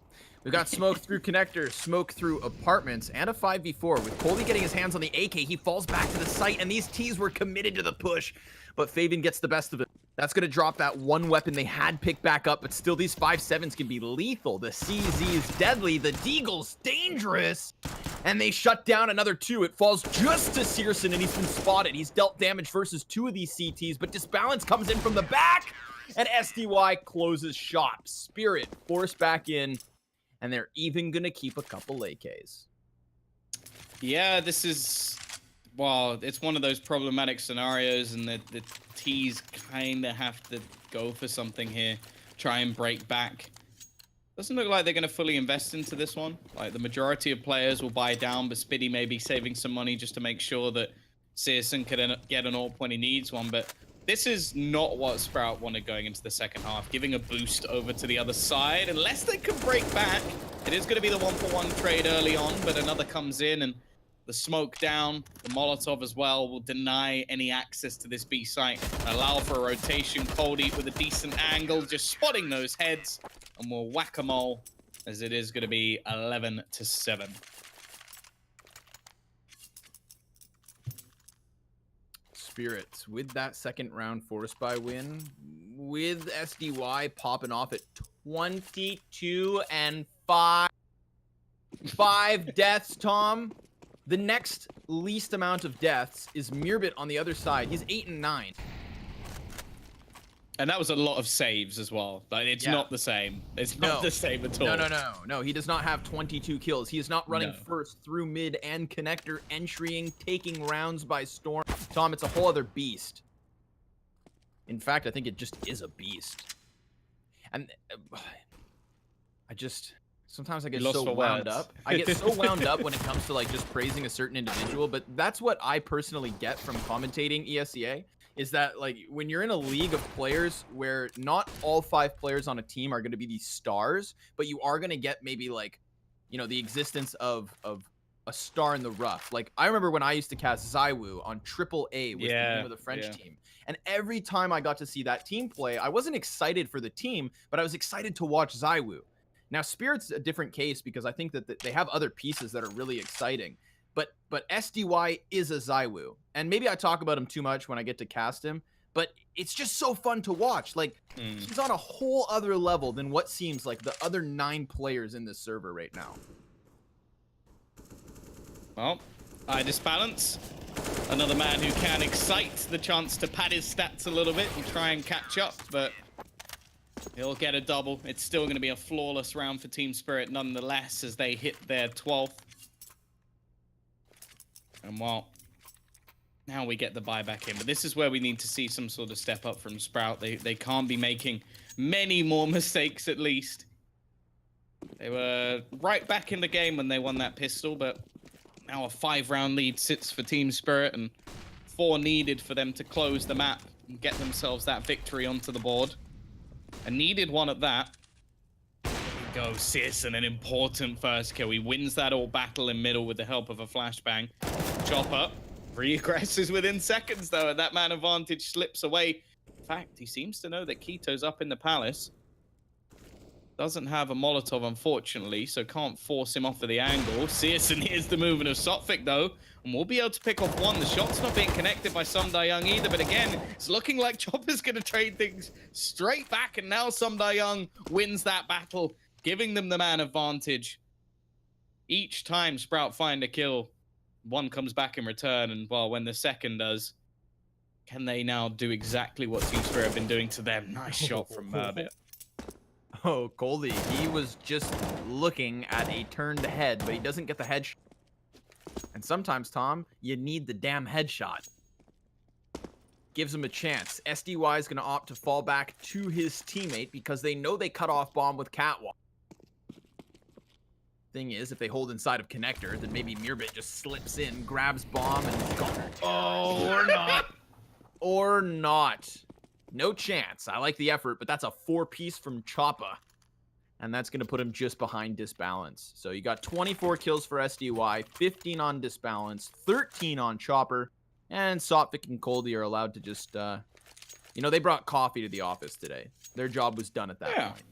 We got smoke through connector, smoke through apartments, and a 5v4. With Colby getting his hands on the AK, he falls back to the site, and these T's were committed to the push. But Fabian gets the best of it. That's going to drop that one weapon they had picked back up, but still these 5.7s can be lethal. The CZ is deadly, the Deagle's dangerous, and they shut down another 2. It falls just to Searson, and he's been spotted. He's dealt damage versus 2 of these CTs, but Disbalance comes in from the back, and SDY closes shop. Spirit forced back in, and they're even going to keep a couple AKs. Yeah, this is... Well, it's one of those problematic scenarios, and the T's kind of have to go for something here. Try and break back. Doesn't look like they're going to fully invest into this one. Like, the majority of players will buy down, but Spiddy may be saving some money just to make sure that Searson can get an AWP when he needs one. But this is not what Sprout wanted going into the second half. Giving a boost over to the other side. Unless they can break back, it is going to be the 1-for-1 trade early on, but another comes in, and the smoke down, the Molotov as well, will deny any access to this B site. Allow for a rotation. Cold-Eat with a decent angle, just spotting those heads, and we'll whack-a-mole, as it is going to be 11-7. Spirits with that second round force buy win, with SDY popping off at 22 and 5 deaths, Tom. The next least amount of deaths is Mirbit on the other side. He's 8 and 9. And that was a lot of saves as well. Like, it's not the same. It's not the same at all. No. He does not have 22 kills. He is not running first through mid and connector, entrying, taking rounds by storm. Tom, it's a whole other beast. In fact, I think it just is a beast. And sometimes I get so wound up. I get so wound up when it comes to like just praising a certain individual, but that's what I personally get from commentating ESEA, is that like when you're in a league of players where not all 5 players on a team are going to be these stars, but you are going to get maybe like, you know, the existence of a star in the rough. Like, I remember when I used to cast Zywoo on AAA was the name of the French team. And every time I got to see that team play, I wasn't excited for the team, but I was excited to watch Zywoo. Now, Spirit's a different case because I think that they have other pieces that are really exciting. But SDY is a Zywoo. And maybe I talk about him too much when I get to cast him, but it's just so fun to watch. Like, he's on a whole other level than what seems like the other 9 players in this server right now. Well, I disbalance. Another man who can excite the chance to pad his stats a little bit and try and catch up, but he'll get a double. It's still going to be a flawless round for Team Spirit nonetheless as they hit their 12th. And well, now we get the buyback in, but this is where we need to see some sort of step up from Sprout. They can't be making many more mistakes at least. They were right back in the game when they won that pistol, but now a 5-round lead sits for Team Spirit and 4 needed for them to close the map and get themselves that victory onto the board. A needed one at that. There we go, Searson, an important first kill. He wins that all battle in middle with the help of a flashbang. Chopper re-aggresses within seconds though, and that man advantage slips away. In fact, he seems to know that Keto's up in the palace. Doesn't have a Molotov, unfortunately, so can't force him off of the angle. Searson hears the movement of Sotfik, though, and we'll be able to pick off one. The shot's not being connected by Sumdae either, but again, it's looking like Chopper's going to trade things straight back, and now Sumdae wins that battle, giving them the man advantage. Each time Sprout find a kill, one comes back in return, and, well, when the second does, can they now do exactly what Team Spirit have been doing to them? Nice shot from Murbit. Oh, Goldie, he was just looking at a turned head, but he doesn't get the headshot. And sometimes, Tom, you need the damn headshot. Gives him a chance. SDY is going to opt to fall back to his teammate because they know they cut off bomb with Catwalk. Thing is, if they hold inside of connector, then maybe Murbit just slips in, grabs bomb, and gone. Oh, or not. Or not. No chance. I like the effort, but that's a 4-piece from Choppa. And that's going to put him just behind Disbalance. So you got 24 kills for SDY, 15 on Disbalance, 13 on Chopper, and Sotfik and Coldy are allowed to just, you know, they brought coffee to the office today. Their job was done at that point.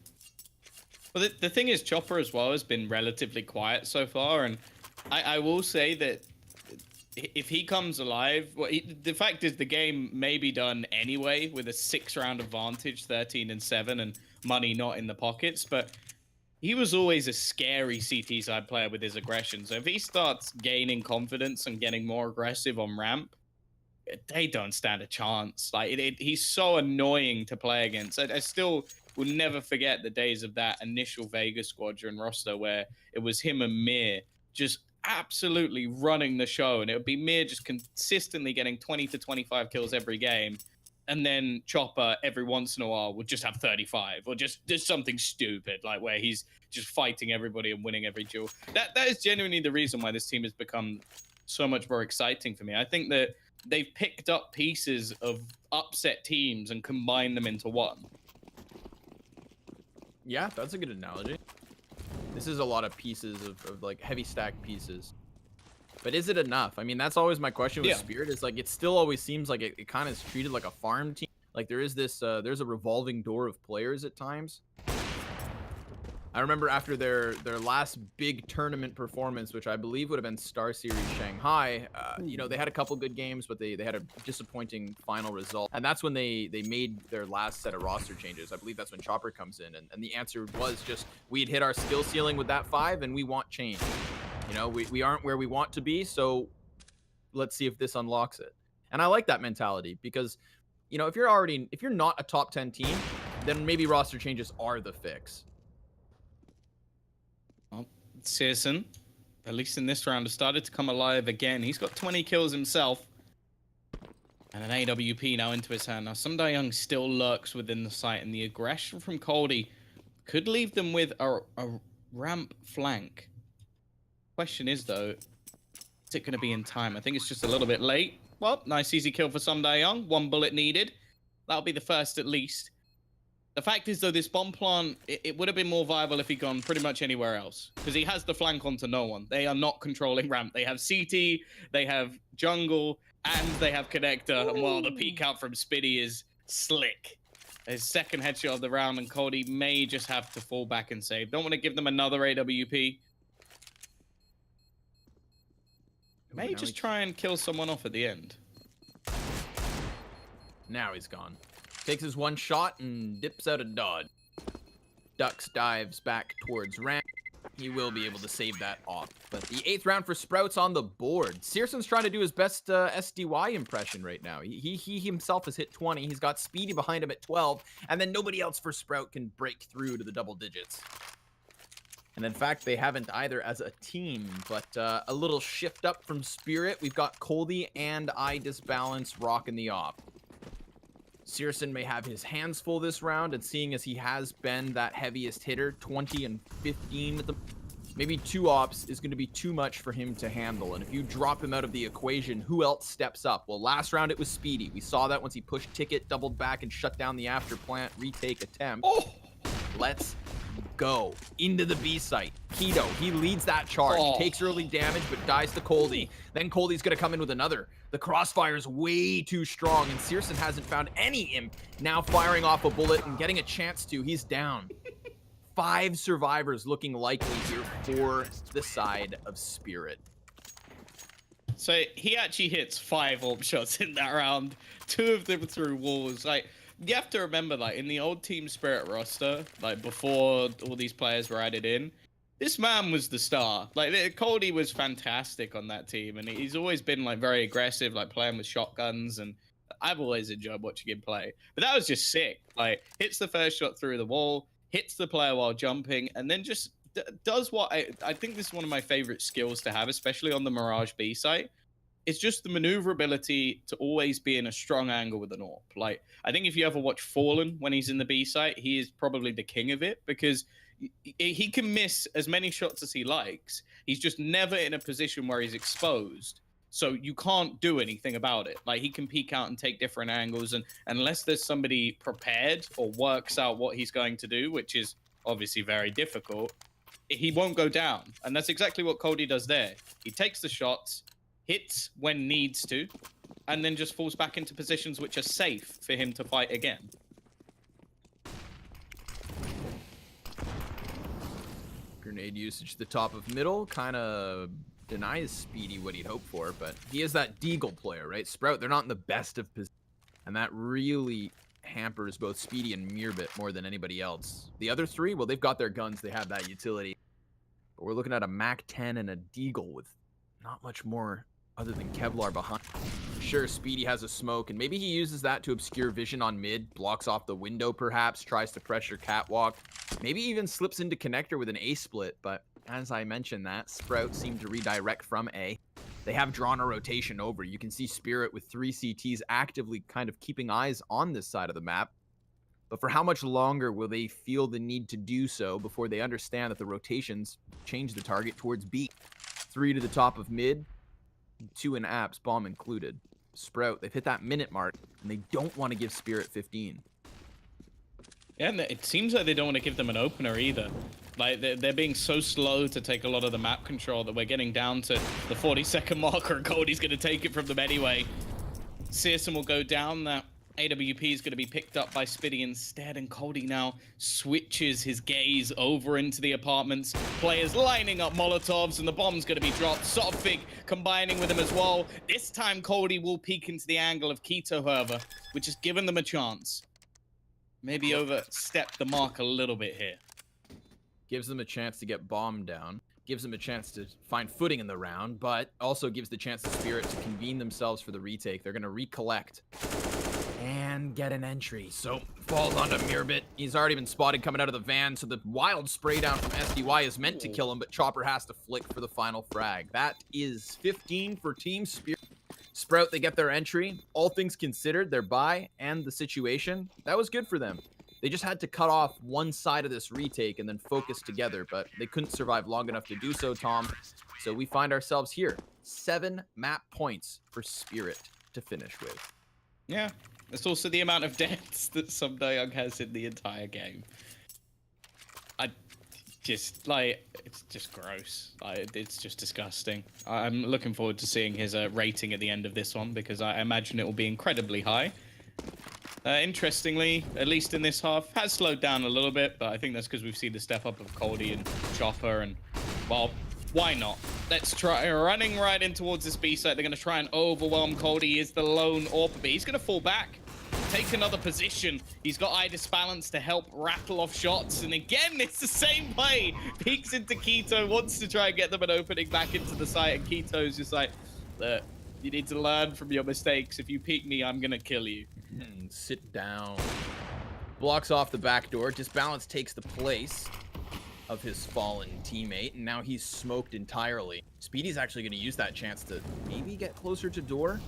Well, the thing is, Chopper as well has been relatively quiet so far, and I will say that if he comes alive, well, the fact is the game may be done anyway with a 6-round advantage, 13-7, and money not in the pockets. But he was always a scary CT side player with his aggression. So if he starts gaining confidence and getting more aggressive on ramp, they don't stand a chance. Like he's so annoying to play against. I still will never forget the days of that initial Vegas Squadron roster where it was him and Mir just absolutely running the show, and it would be Mir just consistently getting 20 to 25 kills every game, and then Chopper every once in a while would just have 35 or just something stupid like where he's just fighting everybody and winning every duel. That is genuinely the reason why this team has become so much more exciting for me. I think that they've picked up pieces of upset teams and combined them into one. Yeah, that's a good analogy. This is a lot of pieces of like heavy stack pieces. But is it enough? I mean, that's always my question with Spirit is like, it still always seems like it kind of is treated like a farm team. Like there is this, there's a revolving door of players at times. I remember after their last big tournament performance, which I believe would have been Star Series Shanghai, you know, they had a couple good games, but they had a disappointing final result. And that's when they made their last set of roster changes. I believe that's when Chopper comes in. And the answer was just, we had hit our skill ceiling with that 5 and we want change. You know, we aren't where we want to be, so let's see if this unlocks it. And I like that mentality because, you know, if you're not a top 10 team, then maybe roster changes are the fix. Well, Searson, at least in this round, has started to come alive again. He's got 20 kills himself. And an AWP now into his hand. Now, Sumdae still lurks within the site, and the aggression from Coldy could leave them with a ramp flank. Question is, though, is it going to be in time? I think it's just a little bit late. Well, nice easy kill for Sumdae. 1 bullet needed. That'll be the first at least. The fact is, though, this bomb plant, it would have been more viable if he'd gone pretty much anywhere else. Because he has the flank onto no one. They are not controlling ramp. They have CT, they have jungle, and they have connector. Ooh. And while the peek out from Spitty is slick. His second headshot of the round, and Cody may just have to fall back and save. Don't want to give them another AWP. May just try and kill someone off at the end. Now he's gone. Takes his one shot and dips out of dodge. Ducks dives back towards ramp. He will be able to save that off. But the 8th round for Sprout's on the board. Searson's trying to do his best SDY impression right now. He himself has hit 20. He's got Speedy behind him at 12. And then nobody else for Sprout can break through to the double digits. And in fact, they haven't either as a team. But a little shift up from Spirit. We've got Coldy and I Disbalance rocking the op. Searson may have his hands full this round, and seeing as he has been that heaviest hitter, 20 and 15 with the maybe 2 ops is going to be too much for him to handle. And if you drop him out of the equation, who else steps up? Well, last round it was Speedy. We saw that once he pushed Ticket, doubled back, and shut down the after plant retake attempt. Oh! Let's go into the B site. Keto, he leads that charge. Oh. Takes early damage, but dies to Coldy. Then Coldy's going to come in with another. The crossfire is way too strong, and Searson hasn't found any imp. Now firing off a bullet and getting a chance to. He's down. 5 survivors looking likely here for the side of Spirit. So he actually hits 5 orb shots in that round. 2 of them through walls. Like, you have to remember, like, in the old Team Spirit roster, like, before all these players were added in, this man was the star. Like, Coldy was fantastic on that team, and he's always been, like, very aggressive, like, playing with shotguns, and I've always enjoyed watching him play. But that was just sick. Like, hits the first shot through the wall, hits the player while jumping, and then just does what I think this is one of my favorite skills to have, especially on the Mirage B site. It's just the maneuverability to always be in a strong angle with an AWP. Like, I think if you ever watch Fallen when he's in the B site, he is probably the king of it, because he can miss as many shots as he likes. He's just never in a position where he's exposed. So you can't do anything about it. Like, he can peek out and take different angles, and unless there's somebody prepared or works out what he's going to do, which is obviously very difficult, he won't go down. And that's exactly what Cody does there. He takes the shots, hits when needs to, and then just falls back into positions which are safe for him to fight again. Grenade usage at the top of middle kind of denies Speedy what he'd hoped for, but he is that Deagle player, right? Sprout, they're not in the best of positions, and that really hampers both Speedy and Mirbit more than anybody else. The other 3, well, they've got their guns, they have that utility, but we're looking at a Mac 10 and a Deagle with not much more other than Kevlar behind. Sure, Speedy has a smoke, and maybe he uses that to obscure vision on mid, blocks off the window perhaps, tries to pressure catwalk, maybe even slips into connector with an A split, but as I mentioned that, Sprout seemed to redirect from A. They have drawn a rotation over. You can see Spirit with 3 CTs actively kind of keeping eyes on this side of the map. But for how much longer will they feel the need to do so before they understand that the rotations change the target towards B? 3 to the top of mid, 2 in apps, bomb included. Sprout, they've hit that minute mark, and they don't want to give Spirit 15. Yeah, and it seems like they don't want to give them an opener either. Like, they're being so slow to take a lot of the map control that we're getting down to the 40-second marker, and Cody's going to take it from them anyway. Searson will go down. That AWP is going to be picked up by Spitty instead, and Cody now switches his gaze over into the apartments. Players lining up Molotovs, and the bomb's going to be dropped. Sotfig combining with him as well. This time, Cody will peek into the angle of Keto, however, which has given them a chance. Maybe overstep the mark a little bit here. Gives them a chance to get bombed down. Gives them a chance to find footing in the round, but also gives the chance to Spirit to convene themselves for the retake. They're going to recollect and get an entry. So falls onto Mirbit. He's already been spotted coming out of the van, so the wild spray down from SDY is meant to kill him, but Chopper has to flick for the final frag. That is 15 for Team Spirit. Sprout, they get their entry. All things considered, their buy and the situation, that was good for them. They just had to cut off one side of this retake and then focus together, but they couldn't survive long enough to do so, Tom. So we find ourselves here. 7 map points for Spirit to finish with. Yeah, It's also the amount of deaths that Sub Young has in the entire game. I just like it's just gross. It's just disgusting. I'm looking forward to seeing his rating at the end of this one because I imagine it will be incredibly high. Interestingly, at least in this half, has slowed down a little bit, but I think that's because we've seen the step up of Coldy and Chopper, and well, why not? Let's try running right in towards this B site. They're going to try and overwhelm Coldy. He is the lone AWP, but he's going to fall back, take another position. He's got eye disbalance to help rattle off shots, and again, it's the same play. Peeks into Keto, wants to try and get them an opening back into the site, and Keto's just like, look, you need to learn from your mistakes. If you peek me, I'm going to kill you. Sit down. Blocks off the back door. Disbalance takes the place of his fallen teammate, and now he's smoked entirely. Speedy's actually going to use that chance to maybe get closer to door.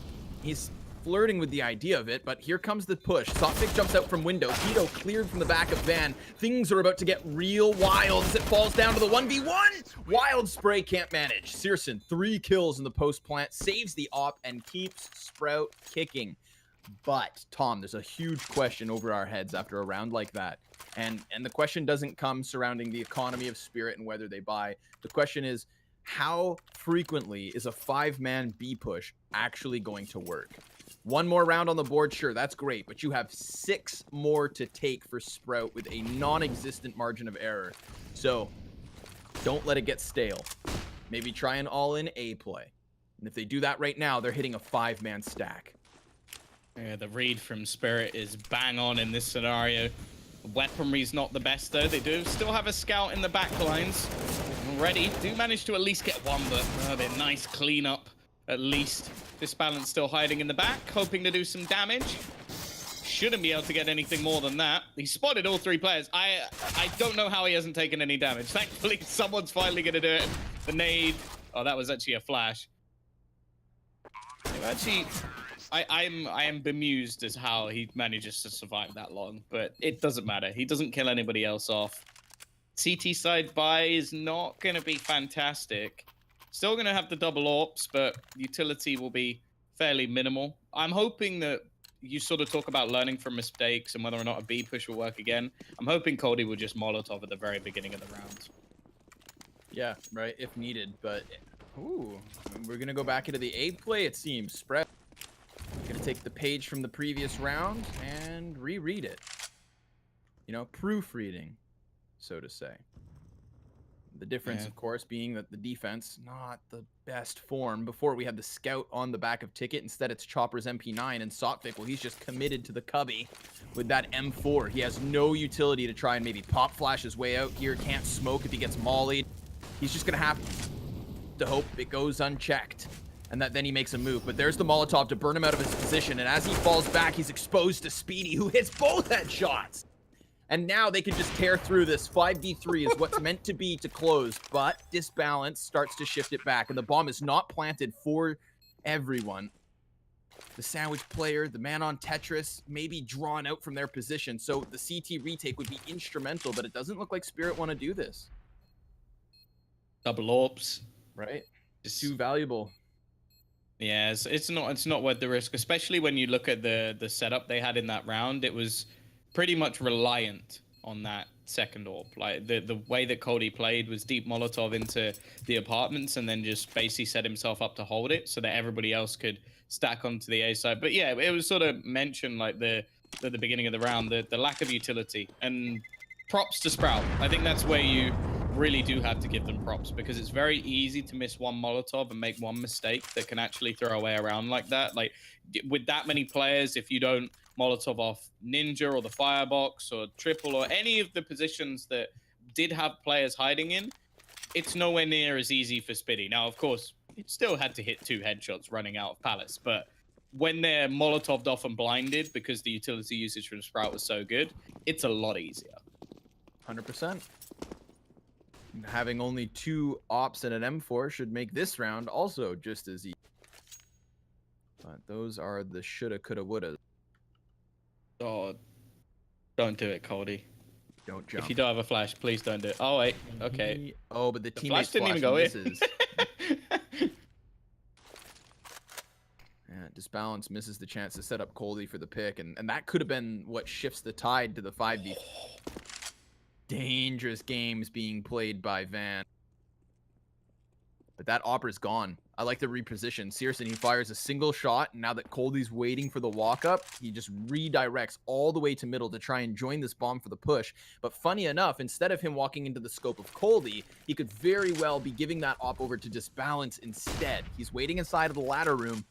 He's flirting with the idea of it, but here comes the push. Sophic jumps out from window. Keto cleared from the back of van. Things are about to get real wild as it falls down to the 1v1. Wild Spray can't manage. Searson, 3 kills in the post plant, saves the op, and keeps Sprout kicking. But, Tom, there's a huge question over our heads after a round like that. And the question doesn't come surrounding the economy of Spirit and whether they buy. The question is, how frequently is a 5-man B push actually going to work? 1 more round on the board, sure, that's great. But you have 6 more to take for Sprout with a non-existent margin of error. So, don't let it get stale. Maybe try an all-in A play. And if they do that right now, they're hitting a 5-man stack. Yeah, the read from Spirit is bang on in this scenario. Weaponry's not the best, though. They do still have a scout in the back lines. Already do manage to at least get one, but a bit nice cleanup, at least. Disbalance still hiding in the back, hoping to do some damage. Shouldn't be able to get anything more than that. He spotted all 3 players. I don't know how he hasn't taken any damage. Thankfully, someone's finally going to do it. The nade. Oh, that was actually a flash. Actually... I am bemused as how he manages to survive that long, but it doesn't matter. He doesn't kill anybody else off. CT side buy is not going to be fantastic. Still going to have the double AWPs, but utility will be fairly minimal. I'm hoping that you sort of talk about learning from mistakes and whether or not a B push will work again. I'm hoping Coldy will just Molotov at the very beginning of the round. Yeah, right, if needed, but... Ooh, we're going to go back into the A play, it seems. Spread. Gonna take the page from the previous round and reread it. You know, proofreading, so to say. The difference, of course, being that the defense, not the best form. Before we had the scout on the back of Ticket. Instead, it's Chopper's MP9 and Sotvic. Well, he's just committed to the cubby with that M4. He has no utility to try and maybe pop flash his way out here. Can't smoke if he gets mollied. He's just gonna have to hope it goes unchecked. And that then he makes a move. But there's the Molotov to burn him out of his position. And as he falls back, he's exposed to Speedy, who hits both headshots. And now they can just tear through this. 5v3 is what's meant to be to close. But Disbalance starts to shift it back. And the bomb is not planted for everyone. The sandwich player, the man on Tetris, may be drawn out from their position. So the CT retake would be instrumental. But it doesn't look like Spirit want to do this. Double AWPs. Right? It's too valuable. Yeah, it's not worth the risk, especially when you look at the setup they had in that round. It was pretty much reliant on that second AWP. Like the way that Coldy played was deep Molotov into the apartments and then just basically set himself up to hold it so that everybody else could stack onto the A side. But yeah, it was sort of mentioned like at the beginning of the round, the lack of utility, and props to Sprout. I think that's where you really do have to give them props, because it's very easy to miss one Molotov and make one mistake that can actually throw away a round like that. Like with that many players, if you don't Molotov off Ninja or the Firebox or Triple or any of the positions that did have players hiding in, it's nowhere near as easy for Spiddy. Now, of course, it still had to hit 2 headshots running out of Palace, but when they're Molotoved off and blinded because the utility usage from Sprout was so good, it's a lot easier. 100%. Having only 2 ops and an M4 should make this round also just as easy. But those are the shoulda, coulda, woulda. Oh, don't do it, Coldy. Don't jump. If you don't have a flash, please don't do it. Oh, wait. Okay. Oh, but the teammate's flash didn't even go misses. Yeah, Disbalance misses the chance to set up Coldy for the pick, and that could have been what shifts the tide to the 5v. Dangerous games being played by Van. But that Opera's gone. I like the reposition. Searson, he fires a single shot, and now that Coldy's waiting for the walk-up, he just redirects all the way to middle to try and join this bomb for the push. But funny enough, instead of him walking into the scope of Coldy, he could very well be giving that op over to Disbalance instead. He's waiting inside of the ladder room,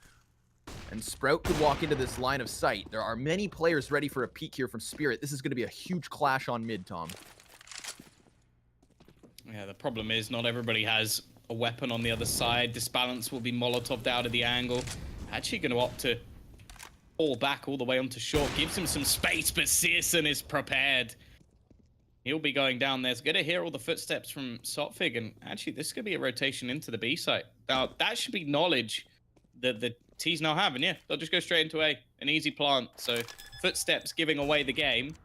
and Sprout could walk into this line of sight. There are many players ready for a peek here from Spirit. This is going to be a huge clash on mid, Tom. Yeah, the problem is not everybody has a weapon on the other side. Disbalance will be Molotoved out of the angle. Actually going to opt to fall back all the way onto short. Gives him some space, but Searson is prepared. He'll be going down there. It's going to hear all the footsteps from Sotfig, and actually this is going to be a rotation into the B site. Now, that should be knowledge that the T's now have, and yeah, they'll just go straight into A. An easy plant. So footsteps giving away the game.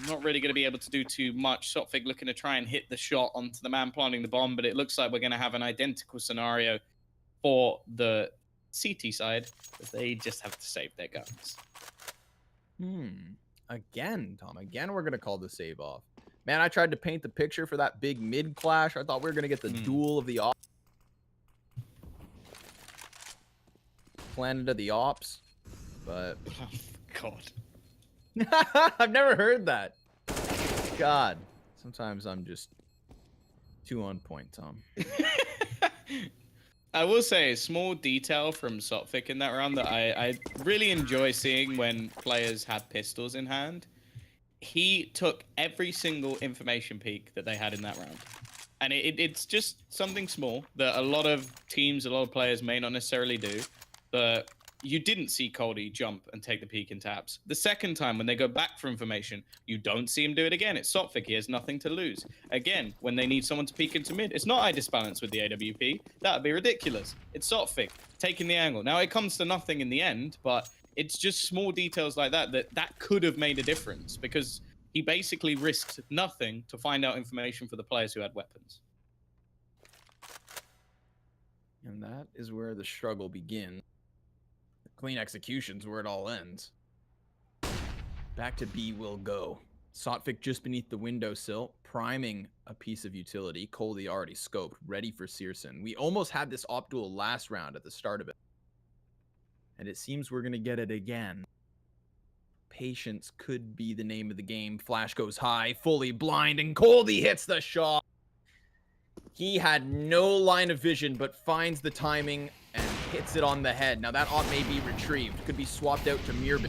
Not really going to be able to do too much. Sotfig looking to try and hit the shot onto the man planting the bomb, but it looks like we're going to have an identical scenario for the CT side, as they just have to save their guns. Again, Tom, again, we're going to call the save off. Man, I tried to paint the picture for that big mid clash. I thought we were going to get the duel of the ops. Planet of the ops, but... Oh, God. I've never heard that. God, sometimes I'm just too on point, Tom. I will say a small detail from Sotfik in that round that I really enjoy seeing when players have pistols in hand. He took every single information peek that they had in that round. And it's just something small that a lot of teams, a lot of players may not necessarily do. But you didn't see Coldy jump and take the peek in taps. The second time, when they go back for information, you don't see him do it again. It's Sotfik. He has nothing to lose. Again, when they need someone to peek into mid, it's not I Disbalance with the AWP. That would be ridiculous. It's Sotfik taking the angle. Now, it comes to nothing in the end, but it's just small details like that that could have made a difference, because he basically risked nothing to find out information for the players who had weapons. And that is where the struggle begins. Clean executions where it all ends. Back to B will go. Sotfik just beneath the windowsill, priming a piece of utility. Coldy already scoped, ready for Searson. We almost had this op duel last round at the start of it. And it seems we're going to get it again. Patience could be the name of the game. Flash goes high, fully blind, and Coldy hits the shot. He had no line of vision, but finds the timing and hits it on the head. Now that op may be retrieved. Could be swapped out to Mirage.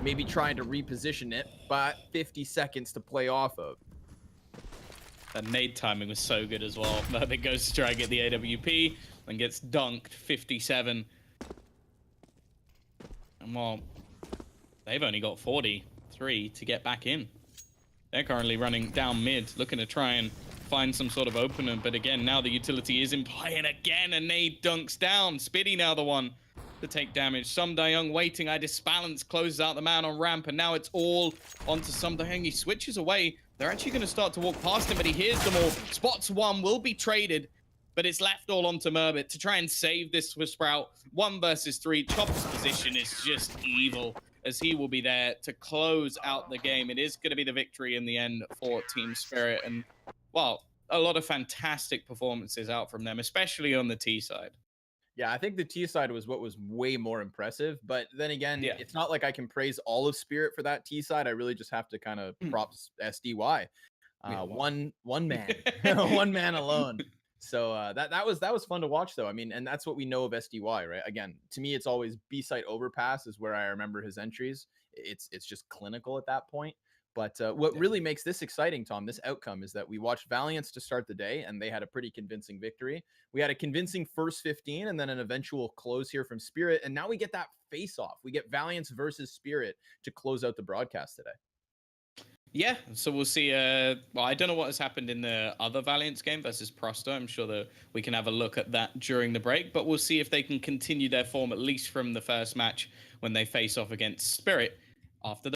Maybe trying to reposition it, but 50 seconds to play off of. That nade timing was so good as well. It goes to try and get the AWP and gets dunked 57. And well, they've only got 43 to get back in. They're currently running down mid, looking to try and find some sort of opener. But again, now the utility is in play, and again, a nade dunks down. Spitty now the one to take damage. Some Young waiting. I Disbalance closes out the man on ramp, and now it's all onto Some Young. He switches away. They're actually going to start to walk past him, but he hears them all. Spots one, will be traded, but it's left all onto Murbit to try and save this for Sprout. 1 versus 3. Chopper's position is just evil, as he will be there to close out the game. It is going to be the victory in the end for Team Spirit, and well, a lot of fantastic performances out from them, especially on the T side. Yeah, I think the T side was what was way more impressive. But then again, Yeah. It's not like I can praise all of Spirit for that T side. I really just have to kind of props SDY. Yeah, one man, one man alone. So that was fun to watch, though. I mean, and that's what we know of SDY, right? Again, to me, it's always B site overpass is where I remember his entries. It's just clinical at that point. But what really makes this exciting, Tom, this outcome, is that we watched Valiance to start the day, and they had a pretty convincing victory. We had a convincing first 15, and then an eventual close here from Spirit. And now we get that face-off. We get Valiance versus Spirit to close out the broadcast today. Yeah, so we'll see. Well, I don't know what has happened in the other Valiance game versus Prosto. I'm sure that we can have a look at that during the break, but we'll see if they can continue their form, at least from the first match when they face off against Spirit after the